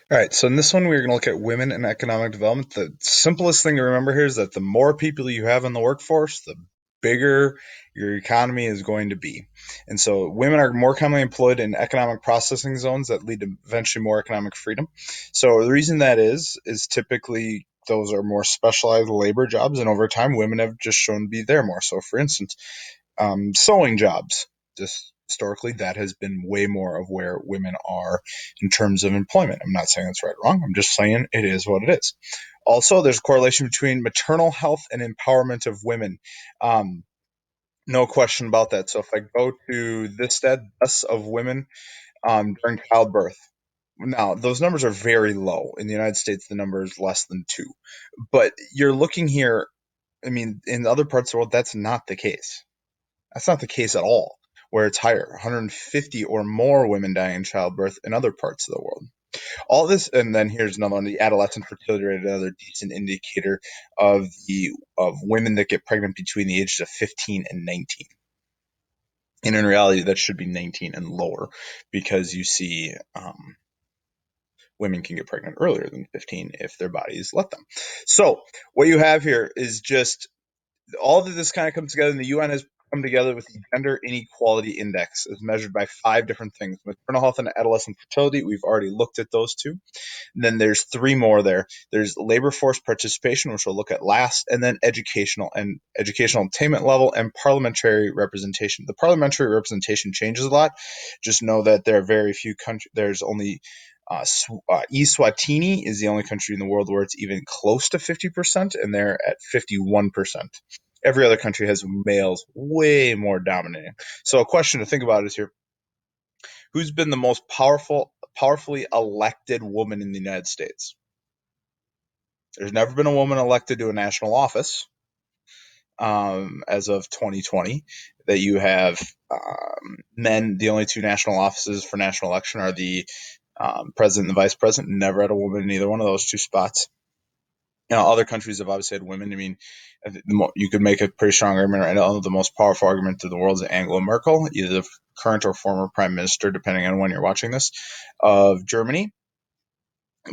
All right, so in this one, we're going to look at women and economic development. The simplest thing to remember here is that the more people you have in the workforce, the bigger your economy is going to be. And so women are more commonly employed in economic processing zones that lead to eventually more economic freedom. So the reason that is typically those are more specialized labor jobs, and over time, women have just shown to be there more. So, for instance, sewing jobs. Just historically, that has been way more of where women are in terms of employment. I'm not saying that's right or wrong. I'm just saying it is what it is. Also, there's a correlation between maternal health and empowerment of women. Um, no question about that. So if I go to this stat, deaths of women during childbirth. Now, those numbers are very low. In the United States, the number is less than two. But you're looking here, I mean, in other parts of the world, that's not the case. That's not the case at all, where it's higher 150 or more women die in childbirth in other parts of the world. All this, and then here's another one: the adolescent fertility rate, another decent indicator of women that get pregnant between the ages of 15 and 19. And in reality, that should be 19 and lower, because you see women can get pregnant earlier than 15 if their bodies let them. So what you have here is just all of this kind of comes together, and the UN has come together with the Gender Inequality Index as measured by five different things: maternal health and adolescent fertility. We've already looked at those two. And then there's three more there. There's labor force participation, which we'll look at last, and then educational attainment level and parliamentary representation. The parliamentary representation changes a lot. Just know that there are very few countries. There's only Eswatini is the only country in the world where it's even close to 50%, and they're at 51%. Every other country has males way more dominating. So a question to think about is here: who's been the most powerfully elected woman in the United States? There's never been a woman elected to a national office as of 2020. That you have men. The only two national offices for national election are the president and the vice president. Never had a woman in either one of those two spots. Other countries have obviously had women. I mean, you could make a pretty strong argument. I know the most powerful argument in the world is Angela Merkel, either the current or former prime minister, depending on when you're watching this, of Germany.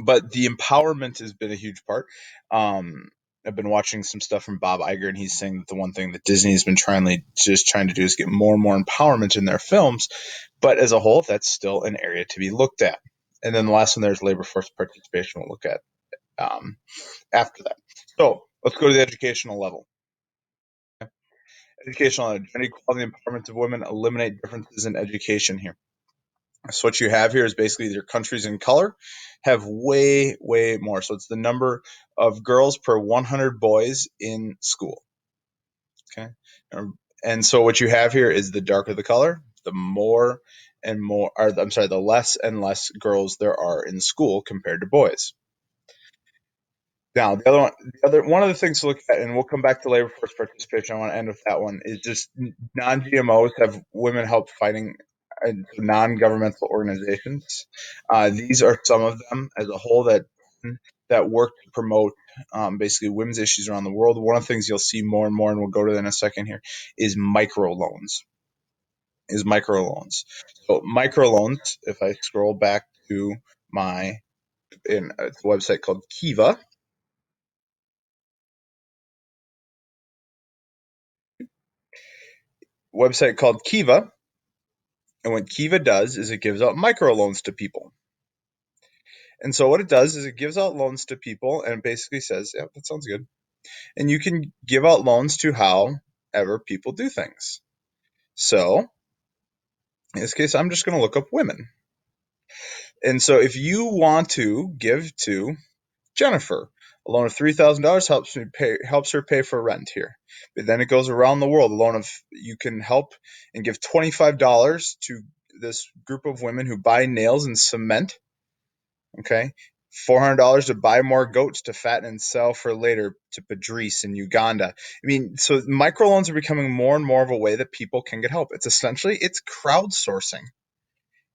But the empowerment has been a huge part. I've been watching some stuff from Bob Iger, and he's saying that the one thing that Disney has been trying to do is get more and more empowerment in their films. But as a whole, that's still an area to be looked at. And then the last one there is labor force participation. We'll look at after that. So let's go to the educational level. Educational gender equality, empowerment of women, eliminate differences in education here. So what you have here is basically your countries in color have way, way more. So it's the number of girls per 100 boys in school. Okay. And so what you have here is the darker the color, the more and more, or I'm sorry, the less and less girls there are in school compared to boys. Now, one of the things to look at, and we'll come back to labor force participation. I want to end with that one. Is just non-GMOs have women help fighting non-governmental organizations. These are some of them as a whole that work to promote basically women's issues around the world. One of the things you'll see more and more, and we'll go to that in a second here, is microloans. Is microloans. So microloans. If I scroll back to my it's a website called Kiva. Website called Kiva. And what Kiva does is it gives out microloans to people. And so what it does is it gives out loans to people and it basically says, yeah, that sounds good. And you can give out loans to however people do things. So in this case, I'm just going to look up women. And so if you want to give to Jennifer, a loan of $3,000 helps her pay for rent here. But then it goes around the world. A loan of you can help and give $25 to this group of women who buy nails and cement. Okay, $400 to buy more goats to fatten and sell for later to Patrice in Uganda. I mean, so microloans are becoming more and more of a way that people can get help. It's crowdsourcing.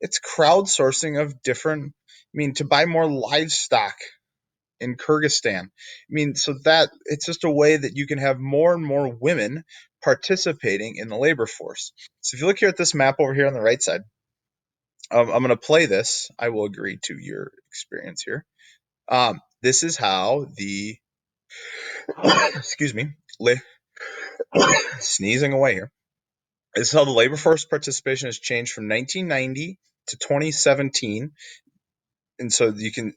It's crowdsourcing of different. I mean, to buy more livestock in Kyrgyzstan. I mean, so that it's just a way that you can have more and more women participating in the labor force. So if you look here at this map over here on the right side, I'm going to play this. I will agree to your experience here. This is how the excuse me, sneezing away here. This is how the labor force participation has changed from 1990 to 2017, and so you can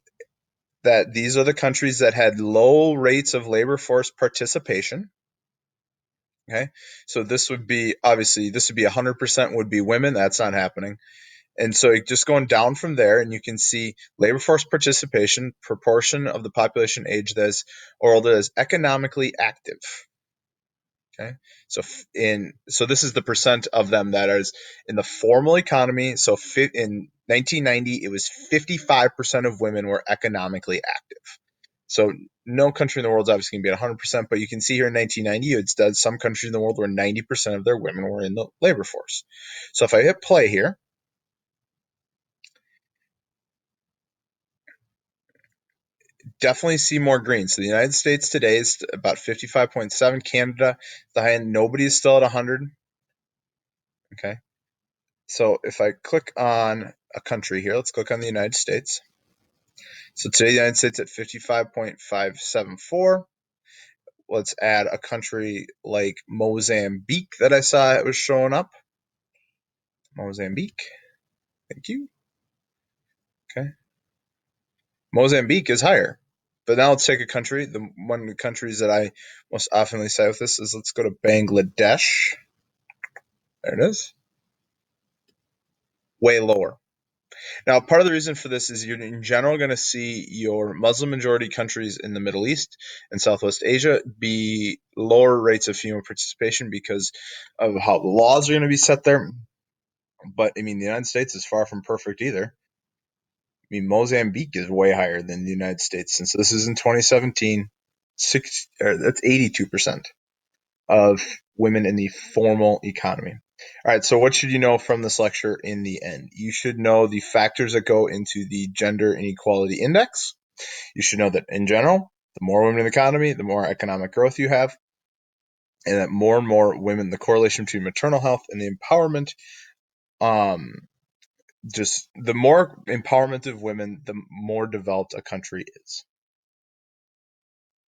that these are the countries that had low rates of labor force participation. Okay, so this would be obviously this would be 100% would be women. That's not happening. And so just going down from there, and you can see labor force participation, proportion of the population age that is or older that is economically active. Okay, so this is the percent of them that is in the formal economy. So in 1990, it was 55% of women were economically active. So no country in the world is obviously going to be at 100%, but you can see here in 1990, it's done some countries in the world where 90% of their women were in the labor force. So if I hit play here, definitely see more green. So the United States today is about 55.7. Canada, the high end, nobody is still at 100. Okay. So if I click on a country here, let's click on the United States. So today the United States at 55.574. Let's add a country like Mozambique that I saw it was showing up. Mozambique. Thank you. Okay. Mozambique is higher. But now let's take a country. One of the countries that I most often cite with this is let's go to Bangladesh. There it is. Way lower. Now, part of the reason for this is you're in general going to see your Muslim majority countries in the Middle East and Southwest Asia be lower rates of female participation because of how the laws are going to be set there. But I mean, the United States is far from perfect either. I mean, Mozambique is way higher than the United States. Since this is in 2017, that's 82% of women in the formal economy. All right, so what should you know from this lecture in the end? You should know the factors that go into the gender inequality index. You should know that in general, the more women in the economy, the more economic growth you have, and that more and more women, the correlation between maternal health and the empowerment, just the more empowerment of women, the more developed a country is.